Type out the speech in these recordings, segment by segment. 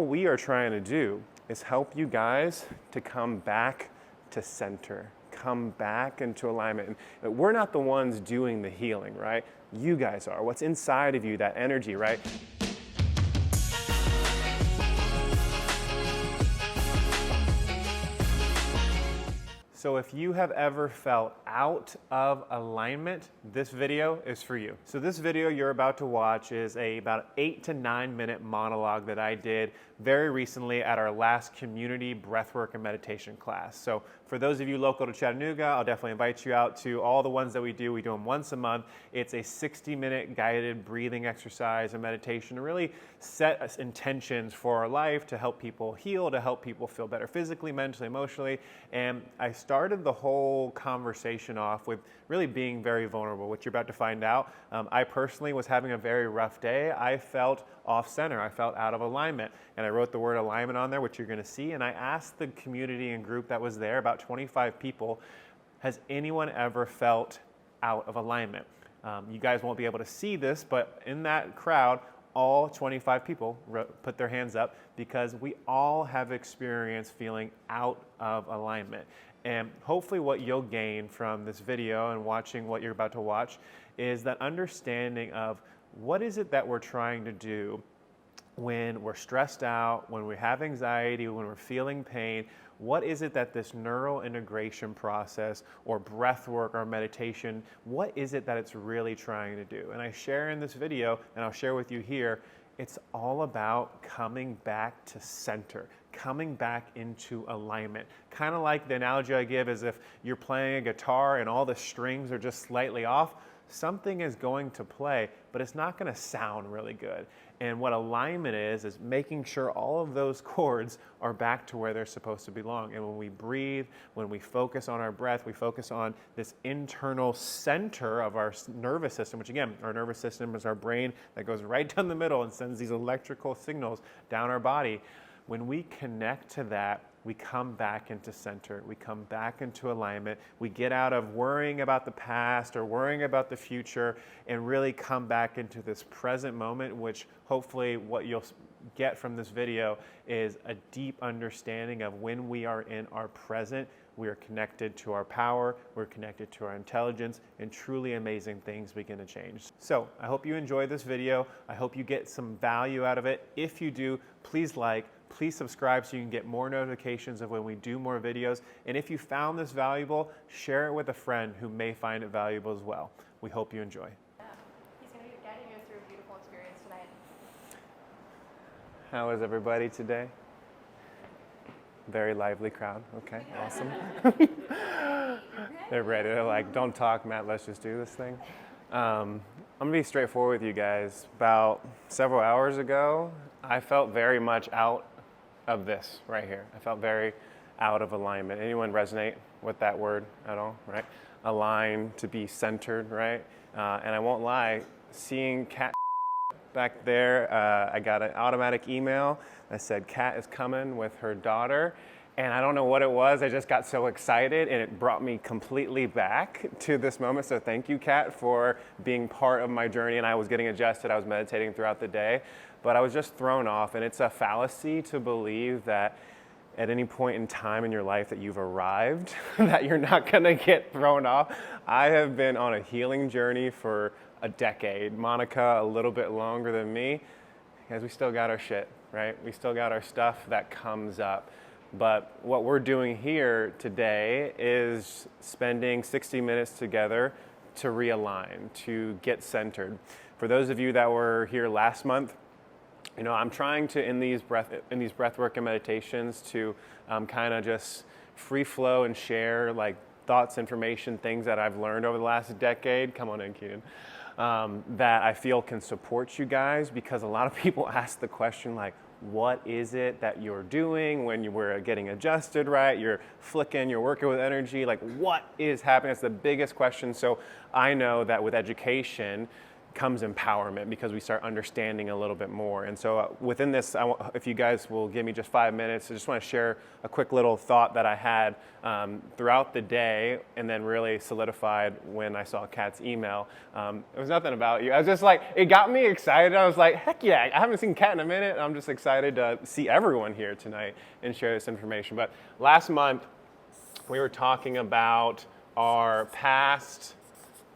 all we are trying to do is help you guys to come back to center, come back into alignment. And we're not the ones doing the healing, right? You guys are. What's inside of you, that energy, right? So if you have ever felt out of alignment, this video is for you. So this video you're about to watch is about 8 to 9 minute monologue that I did very recently at our last community breathwork and meditation class. So for those of you local to Chattanooga, I'll definitely invite you out to all the ones that we do. We do them once a month. It's a 60-minute guided breathing exercise and meditation to really set intentions for our life, to help people heal, to help people feel better physically, mentally, emotionally. And I started the whole conversation off with really being very vulnerable, which you're about to find out. I personally was having a very rough day. I felt off center. I felt out of alignment. And I wrote the word alignment on there, which you're going to see. And I asked the community and group that was there, about 25 people, has anyone ever felt out of alignment? You guys won't be able to see this, but in that crowd, all 25 people put their hands up, because we all have experienced feeling out of alignment. And hopefully what you'll gain from this video and watching what you're about to watch is that understanding of what is it that we're trying to do when we're stressed out, when we have anxiety, when we're feeling pain. What is it that this neural integration process or breath work or meditation, what is it that it's really trying to do? And I share in this video, and I'll share with you here, it's all about coming back to center, coming back into alignment. Kind of like the analogy I give is if you're playing a guitar and all the strings are just slightly off, something is going to play, but it's not going to sound really good. And what alignment is making sure all of those chords are back to where they're supposed to belong. And when we breathe, when we focus on our breath, we focus on this internal center of our nervous system, which again, our nervous system is our brain that goes right down the middle and sends these electrical signals down our body. When we connect to that, we come back into center. We come back into alignment. We get out of worrying about the past or worrying about the future and really come back into this present moment, which hopefully what you'll get from this video is a deep understanding of when we are in our present, we are connected to our power, we're connected to our intelligence, and truly amazing things begin to change. So I hope you enjoy this video. I hope you get some value out of it. If you do, please please subscribe so you can get more notifications of when we do more videos. And if you found this valuable, share it with a friend who may find it valuable as well. We hope you enjoy. Yeah. He's going to be guiding you through a beautiful experience tonight. How is everybody today? Very lively crowd. Okay, awesome. They're ready. They're like, don't talk, Matt, let's just do this thing. I'm gonna be straightforward with you guys. About several hours ago, I felt very much out of this right here. I felt very out of alignment. Anyone resonate with that word at all, right? Align, to be centered, right? And I won't lie, seeing Kat back there, I got an automatic email that said Kat is coming with her daughter. And I don't know what it was. I just got so excited and it brought me completely back to this moment. So thank you, Kat, for being part of my journey. And I was getting adjusted. I was meditating throughout the day, but I was just thrown off. And it's a fallacy to believe that at any point in time in your life that you've arrived, that you're not going to get thrown off. I have been on a healing journey for a decade. Monica, a little bit longer than me, because we still got our shit, right? We still got our stuff that comes up. But what we're doing here today is spending 60 minutes together to realign, to get centered. For those of you that were here last month, you know, I'm trying to, in these breathwork and meditations, to kind of just free flow and share like thoughts, information, things that I've learned over the last decade. Come on in, Keaton. That I feel can support you guys, because a lot of people ask the question like, what is it that you're doing when you were getting adjusted, right? You're flicking, you're working with energy, like what is happening? That's the biggest question. So I know that with education, comes empowerment because we start understanding a little bit more. And so within this, if you guys will give me just 5 minutes, I just want to share a quick little thought that I had throughout the day and then really solidified when I saw Kat's email. It was nothing about you. I was just like, it got me excited. I was like, heck yeah, I haven't seen Kat in a minute. I'm just excited to see everyone here tonight and share this information. But last month, we were talking about our past,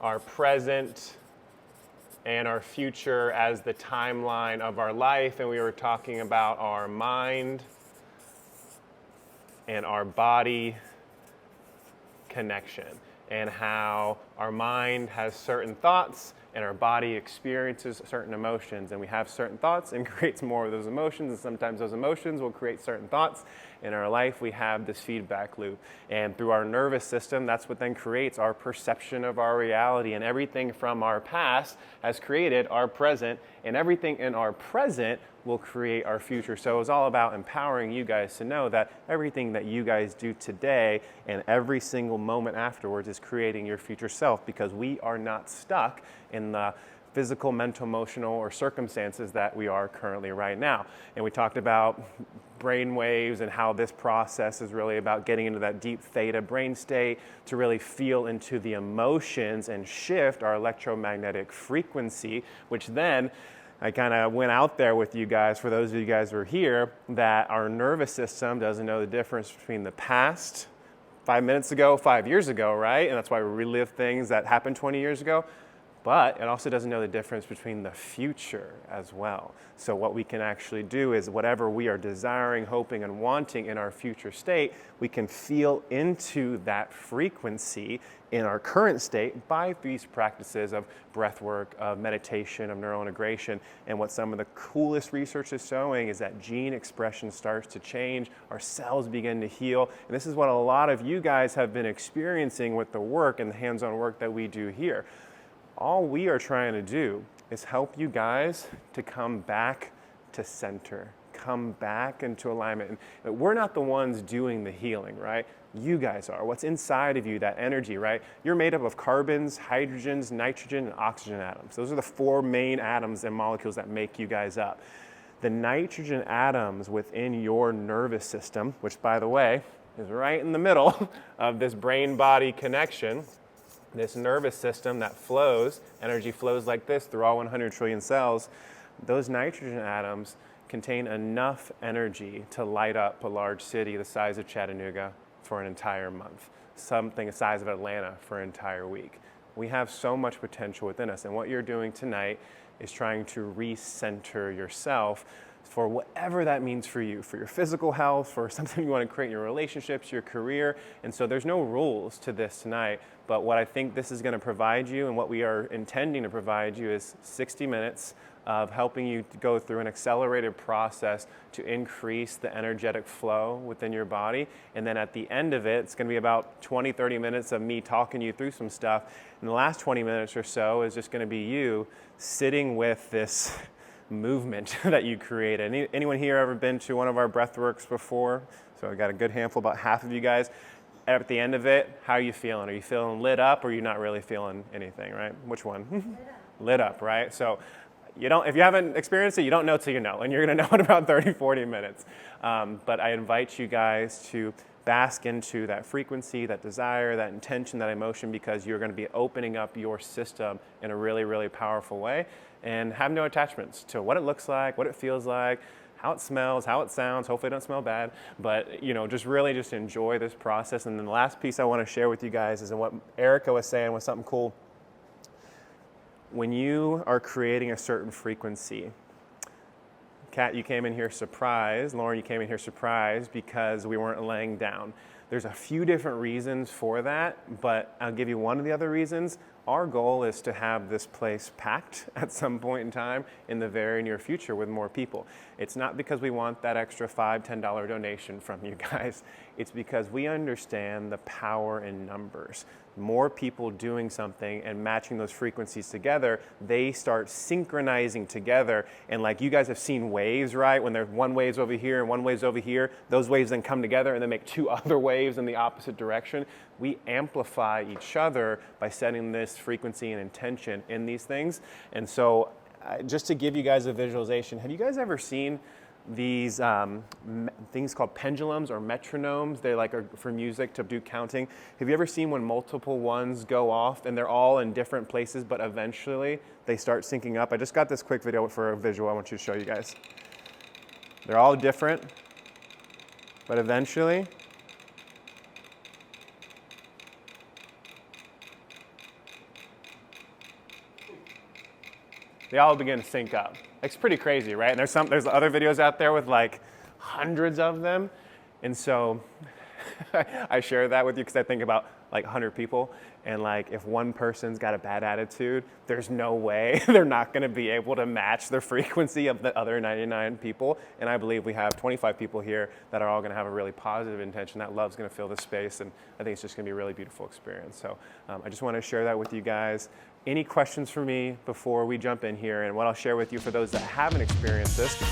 our present, and our future as the timeline of our life, and we were talking about our mind and our body connection and how our mind has certain thoughts and our body experiences certain emotions, and we have certain thoughts and creates more of those emotions, and sometimes those emotions will create certain thoughts. In our life, we have this feedback loop, and through our nervous system, that's what then creates our perception of our reality, and everything from our past has created our present, and everything in our present will create our future. So it's all about empowering you guys to know that everything that you guys do today and every single moment afterwards is creating your future self, because we are not stuck in the physical, mental, emotional, or circumstances that we are currently right now. And we talked about brain waves and how this process is really about getting into that deep theta brain state to really feel into the emotions and shift our electromagnetic frequency, which then I kind of went out there with you guys, for those of you guys who are here, that our nervous system doesn't know the difference between the past, 5 minutes ago, 5 years ago, right? And that's why we relive things that happened 20 years ago. But it also doesn't know the difference between the future as well. So what we can actually do is whatever we are desiring, hoping, and wanting in our future state, we can feel into that frequency in our current state by these practices of breath work, of meditation, of neural integration. And what some of the coolest research is showing is that gene expression starts to change, our cells begin to heal. And this is what a lot of you guys have been experiencing with the work and the hands-on work that we do here. All we are trying to do is help you guys to come back to center, come back into alignment. And we're not the ones doing the healing, right? You guys are. What's inside of you, that energy, right? You're made up of carbons, hydrogens, nitrogen, and oxygen atoms. Those are the 4 main atoms and molecules that make you guys up. The nitrogen atoms within your nervous system, which by the way, is right in the middle of this brain-body connection, this nervous system that flows, energy flows like this through all 100 trillion cells, those nitrogen atoms contain enough energy to light up a large city the size of Chattanooga for an entire month, something the size of Atlanta for an entire week. We have so much potential within us, and what you're doing tonight is trying to recenter yourself for whatever that means for you, for your physical health, for something you want to create in your relationships, your career. And so there's no rules to this tonight, but what I think this is going to provide you and what we are intending to provide you is 60 minutes of helping you to go through an accelerated process to increase the energetic flow within your body. And then at the end of it, it's going to be about 20, 30 minutes of me talking you through some stuff. And the last 20 minutes or so is just going to be you sitting with this movement that you created. Anyone here ever been to one of our breathworks before? So I got a good handful, about half of you guys. At the end of it, how are you feeling? Are you feeling lit up, or are you not really feeling anything, right? Which one? Lit up, right? So if you haven't experienced it, you don't know till you know, and you're gonna know in about 30, 40 minutes. But I invite you guys to bask into that frequency, that desire, that intention, that emotion, because you're gonna be opening up your system in a really, really powerful way, and have no attachments to what it looks like, what it feels like, how it smells, how it sounds. Hopefully it don't smell bad, but just really just enjoy this process. And then the last piece I want to share with you guys is, and what Erica was saying was something cool. When you are creating a certain frequency, Kat, you came in here surprised. Lauren, you came in here surprised because we weren't laying down. There's a few different reasons for that, but I'll give you one of the other reasons. Our goal is to have this place packed at some point in time in the very near future with more people. It's not because we want that extra $5, $10 donation from you guys. It's because we understand the power in numbers. more people doing something and matching those frequencies together, they start synchronizing together. And like you guys have seen waves, right? When there's one wave's over here and one wave's over here, those waves then come together and then make two other waves in the opposite direction. We amplify each other by setting this frequency and intention in these things. And so just to give you guys a visualization, have you guys ever seen these things called pendulums or metronomes? They like are for music to do counting. Have you ever seen when multiple ones go off and they're all in different places, but eventually they start syncing up? I just got this quick video for a visual I want you to show you guys. They're all different, but eventually they all begin to sync up. It's pretty crazy, right? And there's other videos out there with like hundreds of them. And so I share that with you because I think about like 100 people. And like if one person's got a bad attitude, there's no way they're not going to be able to match the frequency of the other 99 people. And I believe we have 25 people here that are all going to have a really positive intention. That love's going to fill the space. And I think it's just going to be a really beautiful experience. So I just want to share that with you guys. Any questions for me before we jump in here? And what I'll share with you for those that haven't experienced this,